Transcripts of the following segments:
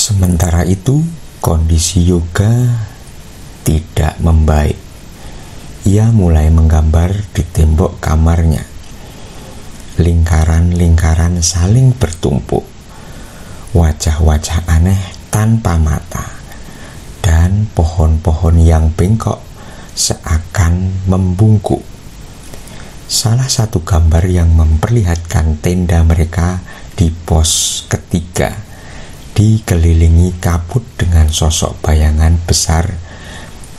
Sementara itu, kondisi Yoga tidak membaik. Ia mulai menggambar di tembok kamarnya. Lingkaran-lingkaran saling bertumpuk. Wajah-wajah aneh tanpa mata. Dan pohon-pohon yang bengkok seakan membungkuk. Salah satu gambar yang memperlihatkan tenda mereka di pos ketiga dikelilingi kabut dengan sosok bayangan besar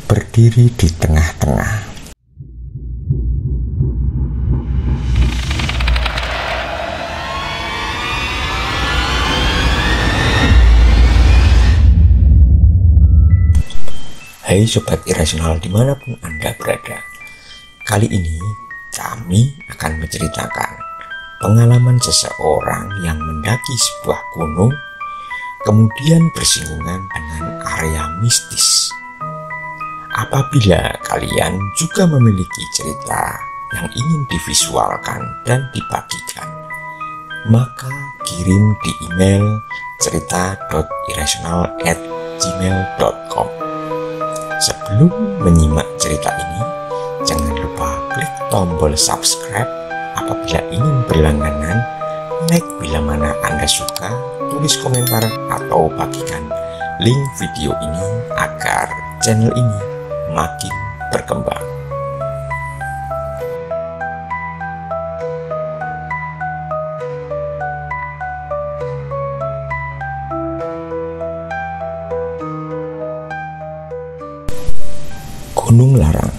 berdiri di tengah-tengah. Hai Sobat Irasional dimanapun Anda berada. Kali ini kami akan menceritakan pengalaman seseorang yang mendaki sebuah gunung kemudian bersinggungan dengan area mistis. Apabila kalian juga memiliki cerita yang ingin divisualkan dan dibagikan, maka kirim di email cerita.irasional@gmail.com. Sebelum menyimak cerita ini, jangan lupa klik tombol subscribe apabila ingin berlangganan, like bila mana Anda suka, tulis komentar atau bagikan link video ini agar channel ini makin berkembang. Gunung Larang,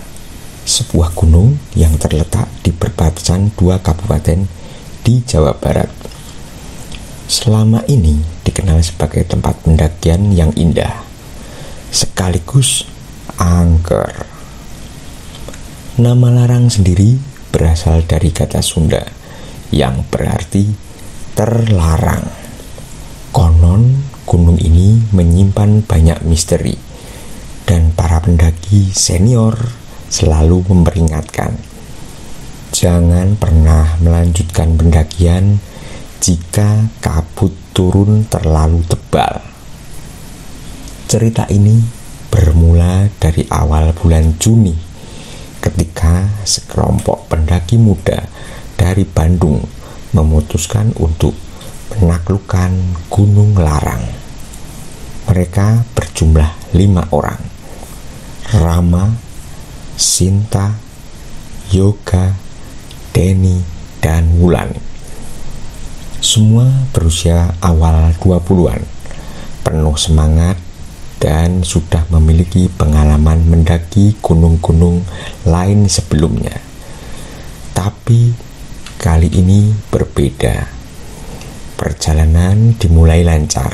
sebuah gunung yang terletak di perbatasan dua kabupaten di Jawa Barat. Selama ini dikenal sebagai tempat pendakian yang indah, sekaligus angker. Nama Larang sendiri berasal dari kata Sunda yang berarti terlarang. Konon gunung ini menyimpan banyak misteri, dan para pendaki senior selalu memperingatkan, jangan pernah melanjutkan pendakian jika kabut turun terlalu tebal. Cerita ini bermula dari awal bulan Juni ketika sekelompok pendaki muda dari Bandung memutuskan untuk menaklukkan Gunung Larang. Mereka berjumlah 5 orang: Rama, Sinta, Yoga, Denny, dan Wulan. Semua berusia awal 20-an, penuh semangat dan sudah memiliki pengalaman mendaki gunung-gunung lain sebelumnya. Tapi kali ini berbeda. Perjalanan dimulai lancar.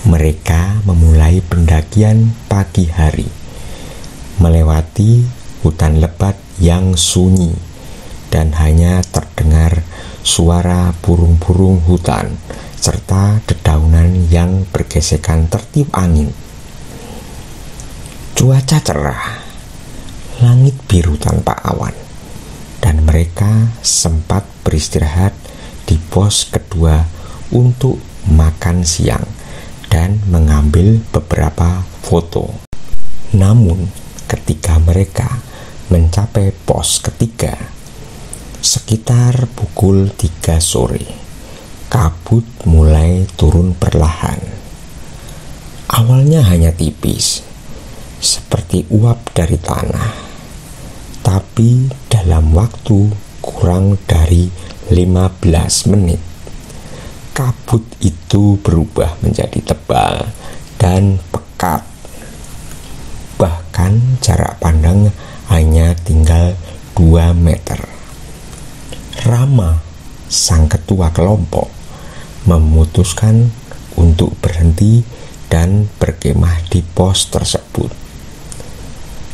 Mereka memulai pendakian pagi hari, melewati hutan lebat yang sunyi dan hanya terdengar suara burung-burung hutan serta dedaunan yang bergesekan tertiup angin. Cuaca cerah, langit biru tanpa awan, dan mereka sempat beristirahat di pos kedua untuk makan siang dan mengambil beberapa foto. Namun ketika mereka mencapai pos ketiga, sekitar pukul 3 sore, kabut mulai turun perlahan. Awalnya hanya tipis, seperti uap dari tanah. Tapi dalam waktu kurang dari 15 menit, kabut itu berubah menjadi tebal dan pekat. Bahkan jarak pandang hanya tinggal 2 meter. Rama, sang ketua kelompok, memutuskan untuk berhenti dan berkemah di pos tersebut.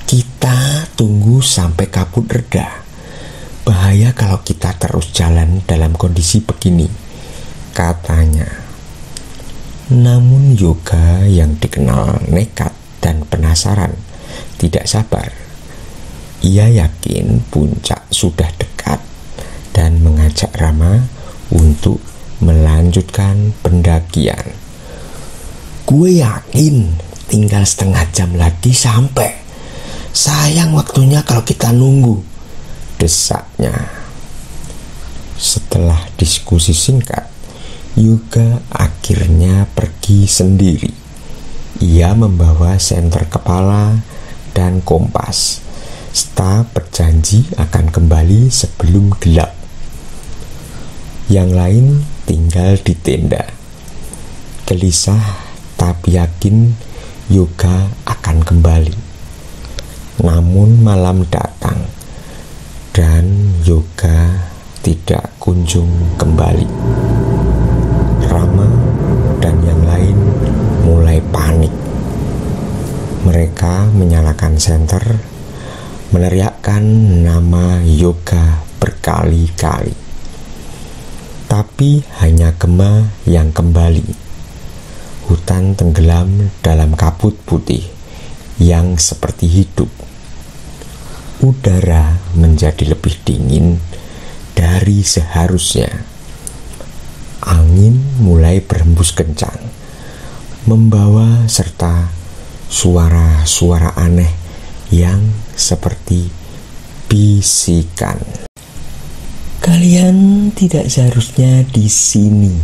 Kita tunggu sampai kabut reda. Bahaya kalau kita terus jalan dalam kondisi begini, katanya. Namun Yoga yang dikenal nekat dan penasaran tidak sabar. Ia yakin puncak sudah dekat dan mengajak Rama untuk melanjutkan pendakian. Gue yakin tinggal setengah jam lagi sampai. Sayang waktunya kalau kita nunggu, desaknya. Setelah diskusi singkat, Yoga akhirnya pergi sendiri. Ia membawa senter kepala dan kompas. Sta berjanji akan kembali sebelum gelap. Yang lain tinggal di tenda. Gelisah tapi yakin Yoga akan kembali. Namun malam datang dan Yoga tidak kunjung kembali. Rama dan yang lain mulai panik. Mereka menyalakan senter, meneriakkan nama Yoga berkali-kali. Tapi hanya Gema yang kembali. Hutan tenggelam dalam kabut putih yang seperti hidup. Udara menjadi lebih dingin dari seharusnya. Angin mulai berhembus kencang, membawa serta suara-suara aneh yang seperti bisikan. Kalian tidak seharusnya di sini.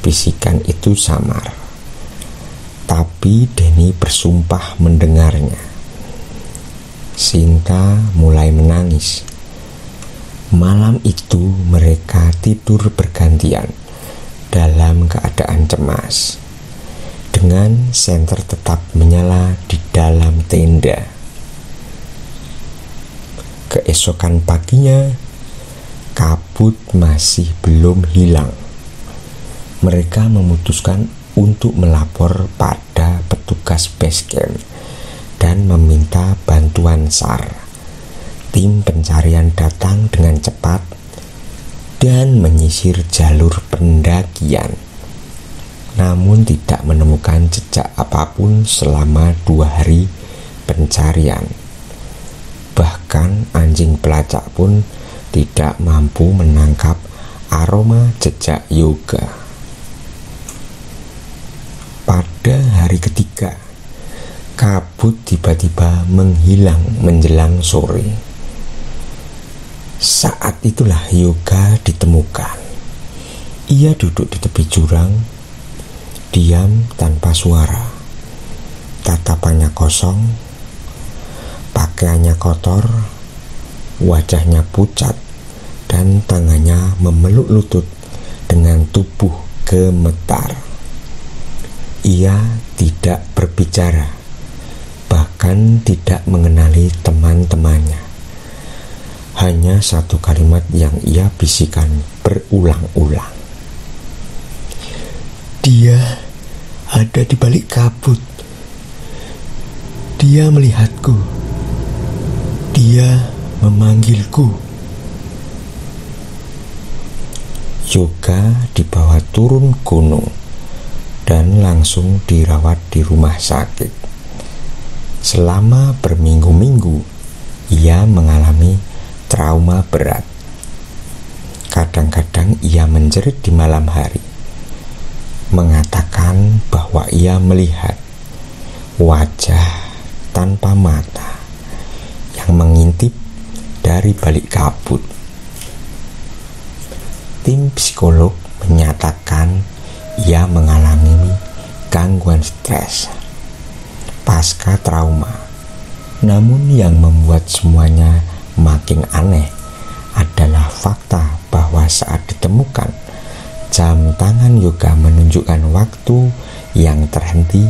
Bisikan itu samar, tapi Denny bersumpah mendengarnya. Sinta mulai menangis. Malam itu mereka tidur bergantian dalam keadaan cemas, dengan senter tetap menyala di dalam tenda. Keesokan paginya, kabut masih belum hilang. Mereka memutuskan untuk melapor pada petugas base camp dan meminta bantuan SAR. Tim pencarian datang dengan cepat dan menyisir jalur pendakian, namun tidak menemukan jejak apapun selama 2 hari pencarian. Bahkan anjing pelacak pun tidak mampu menangkap aroma jejak Yoga. Pada hari ketiga, kabut tiba-tiba menghilang menjelang sore. Saat itulah Yoga ditemukan. Ia duduk di tepi jurang, diam tanpa suara. Tatapannya kosong, pakaiannya kotor, wajahnya pucat, dan tangannya memeluk lutut dengan tubuh gemetar. Ia tidak berbicara, bahkan tidak mengenali teman-temannya. Hanya satu kalimat yang ia bisikan berulang-ulang. Dia ada di balik kabut. Dia melihatku. Dia memanggilku. Yoga dibawa turun gunung dan langsung dirawat di rumah sakit. Selama berminggu-minggu, ia mengalami trauma berat. Kadang-kadang ia menjerit di malam hari, mengatakan bahwa ia melihat wajah tanpa mata yang mengintip dari balik kabut. Tim psikolog menyatakan ia mengalami gangguan stres pasca trauma. Namun yang membuat semuanya makin aneh adalah fakta bahwa saat ditemukan, jam tangan Yoga menunjukkan waktu yang terhenti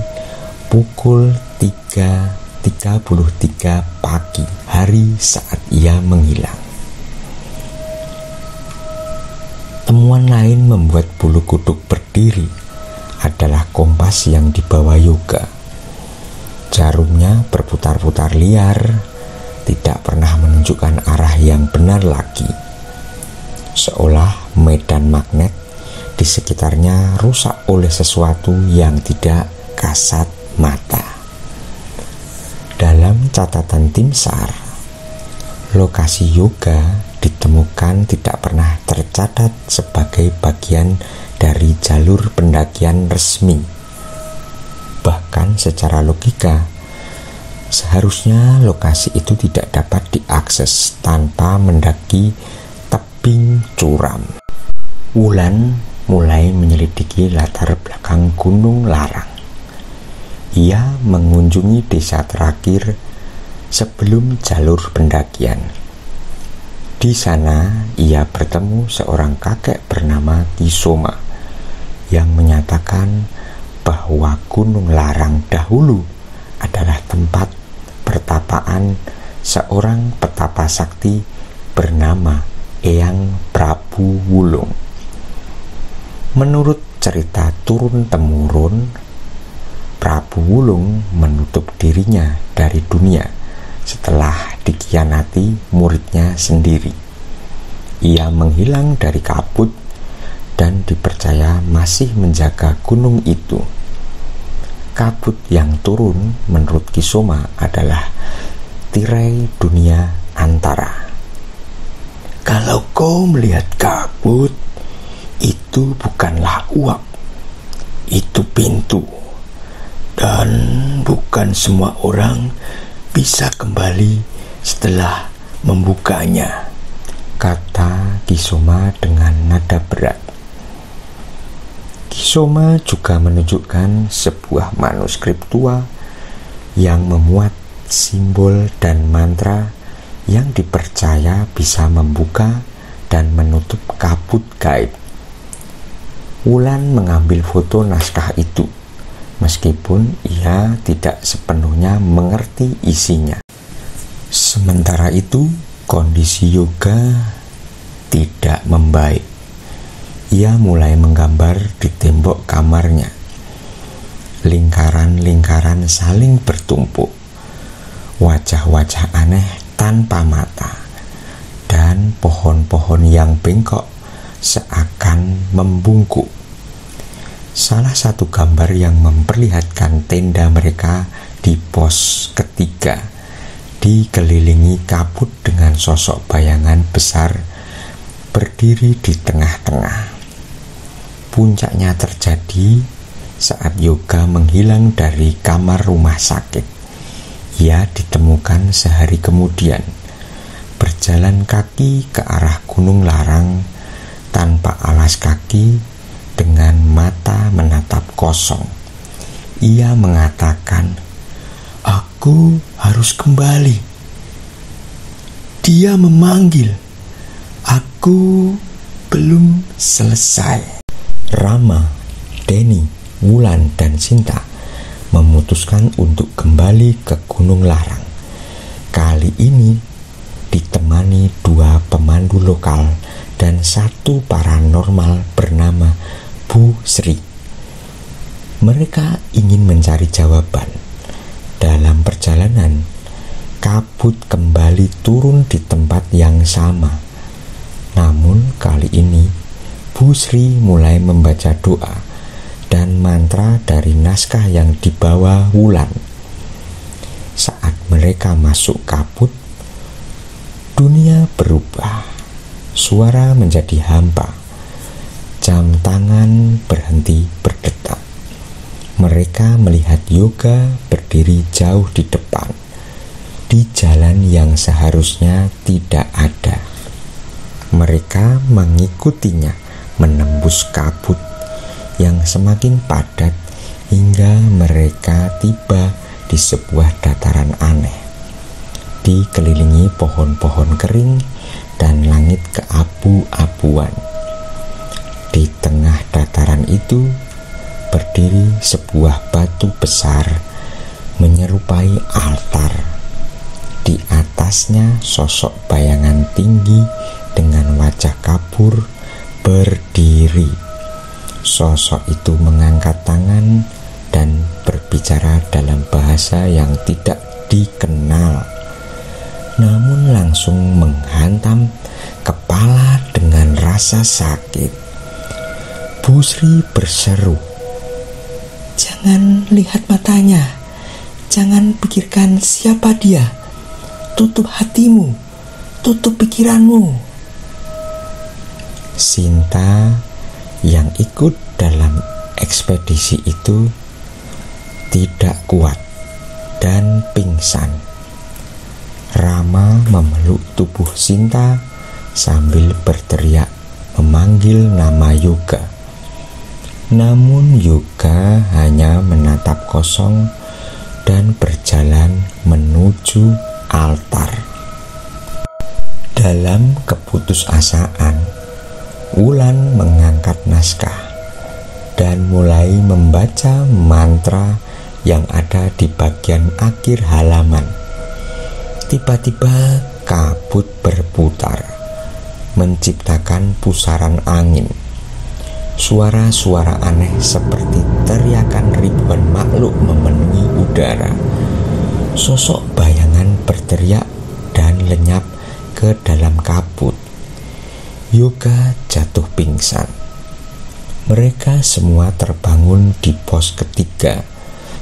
pukul 3.33 pagi hari saat ia menghilang. Temuan lain membuat bulu kuduk berdiri adalah kompas yang dibawa Yoga. Jarumnya berputar-putar liar, tidak pernah menunjukkan arah yang benar lagi. Seolah medan magnet di sekitarnya rusak oleh sesuatu yang tidak kasat mata. Dalam catatan tim SAR, lokasi Yoga ditemukan tidak pernah tercatat sebagai bagian dari jalur pendakian resmi. Bahkan secara logika, seharusnya lokasi itu tidak dapat diakses tanpa mendaki tebing curam. Wulan mulai menyelidiki latar belakang Gunung Larang. Ia mengunjungi desa terakhir sebelum jalur pendakian. Di sana ia bertemu seorang kakek bernama Kisoma yang menyatakan bahwa Gunung Larang dahulu adalah tempat pertapaan seorang petapa sakti bernama Eyang Prabu Wulung. Menurut cerita turun-temurun, Prabu Wulung menutup dirinya dari dunia setelah dikhianati muridnya sendiri. Ia menghilang dari Kabut dan dipercaya masih menjaga gunung itu. Kabut yang turun menurut Kisoma adalah tirai dunia antara. Kalau kau melihat kabut, itu bukanlah uap, itu pintu. Dan bukan semua orang bisa kembali setelah membukanya, kata Kisoma dengan nada berat. Kisoma juga menunjukkan sebuah manuskrip tua yang memuat simbol dan mantra yang dipercaya bisa membuka dan menutup kabut gaib. Wulan mengambil foto naskah itu, meskipun ia tidak sepenuhnya mengerti isinya. Sementara itu, kondisi Yoga tidak membaik. Ia mulai menggambar di tembok kamarnya. Lingkaran-lingkaran saling bertumpuk, wajah-wajah aneh tanpa mata, dan pohon-pohon yang bengkok seakan membungkuk. Salah satu gambar yang memperlihatkan tenda mereka di pos ketiga dikelilingi kabut dengan sosok bayangan besar berdiri di tengah-tengah. Puncaknya terjadi saat Yoga menghilang dari kamar rumah sakit. Ia ditemukan sehari kemudian, berjalan kaki ke arah Gunung Larang tanpa alas kaki, dengan mata menatap kosong. Ia mengatakan, "Aku harus kembali." Dia memanggil, "Aku belum selesai." Rama, Denny, Wulan, dan Sinta memutuskan untuk kembali ke Gunung Larang. Kali ini ditemani 2 pemandu lokal dan 1 paranormal bernama Bu Sri. Mereka ingin mencari jawaban. Dalam perjalanan, kabut kembali turun di tempat yang sama. Namun kali ini, Bu Sri mulai membaca doa dan mantra dari naskah yang dibawa Wulan. Saat mereka masuk kabut, dunia berubah. Suara menjadi hampa. Jam tangan berhenti berdetak. Mereka melihat Yoga berdiri jauh di depan, di jalan yang seharusnya tidak ada. Mereka mengikutinya menembus kabut yang semakin padat hingga mereka tiba di sebuah dataran aneh, dikelilingi pohon-pohon kering dan langit keabu-abuan. Di tengah dataran itu berdiri sebuah batu besar menyerupai altar. Di atasnya sosok bayangan tinggi dengan wajah kabur berdiri. Sosok itu mengangkat tangan dan berbicara dalam bahasa yang tidak dikenal, namun langsung menghantam kepala dengan rasa sakit. Bu Sri berseru, "Jangan lihat matanya, jangan pikirkan siapa dia. Tutup hatimu, tutup pikiranmu." Sinta yang ikut dalam ekspedisi itu tidak kuat dan pingsan. Rama memeluk tubuh Sinta sambil berteriak memanggil nama Yoga. Namun Yoga hanya menatap kosong dan berjalan menuju altar. Dalam keputusasaan, Wulan mengangkat naskah dan mulai membaca mantra yang ada di bagian akhir halaman. Tiba-tiba kabut berputar, menciptakan pusaran angin. Suara-suara aneh seperti teriakan ribuan makhluk memenuhi udara. Sosok bayangan berteriak dan lenyap ke dalam kabut. Yoga jatuh pingsan. Mereka semua terbangun di pos ketiga,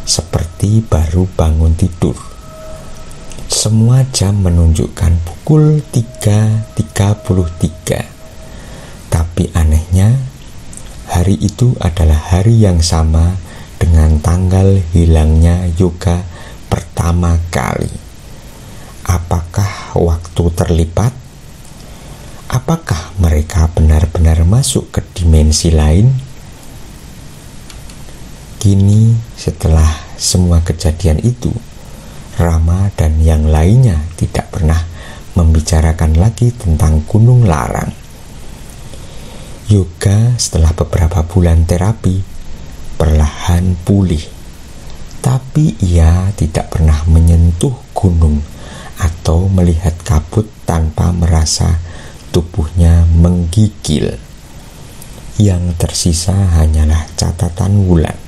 seperti baru bangun tidur. Semua jam menunjukkan pukul 3.33. Tapi anehnya, hari itu adalah hari yang sama dengan tanggal hilangnya Yoga pertama kali. Apakah waktu terlipat? Apakah mereka benar-benar masuk ke dimensi lain? Kini, setelah semua kejadian itu, Rama dan yang lainnya tidak pernah membicarakan lagi tentang Gunung Larang. Yoga setelah beberapa bulan terapi perlahan pulih, tapi ia tidak pernah menyentuh gunung atau melihat kabut tanpa merasa tubuhnya menggigil. Yang tersisa hanyalah catatan Wulan,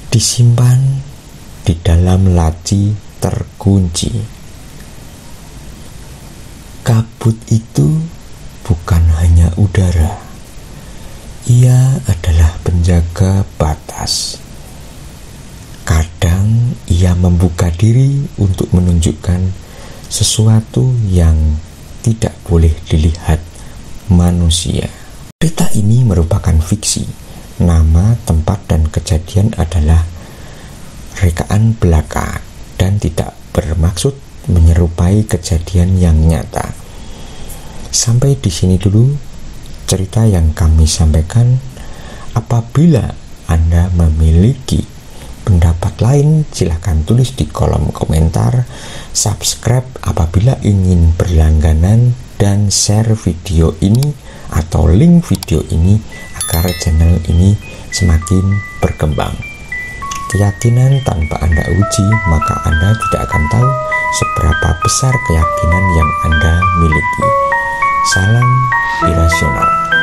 disimpan di dalam laci terkunci. Kabut itu bukan hanya udara, ia adalah penjaga batas. Kadang ia membuka diri untuk menunjukkan sesuatu yang tidak boleh dilihat manusia. Cerita ini merupakan fiksi. Nama, tempat, dan kejadian adalah rekaan belaka dan tidak bermaksud menyerupai kejadian yang nyata. Sampai di sini dulu cerita yang kami sampaikan. Apabila Anda memiliki pendapat lain, silahkan tulis di kolom komentar. Subscribe apabila ingin berlangganan, dan share video ini atau link video ini agar channel ini semakin berkembang. Keyakinan tanpa Anda uji, maka Anda tidak akan tahu seberapa besar keyakinan yang Anda miliki. Salam irasional.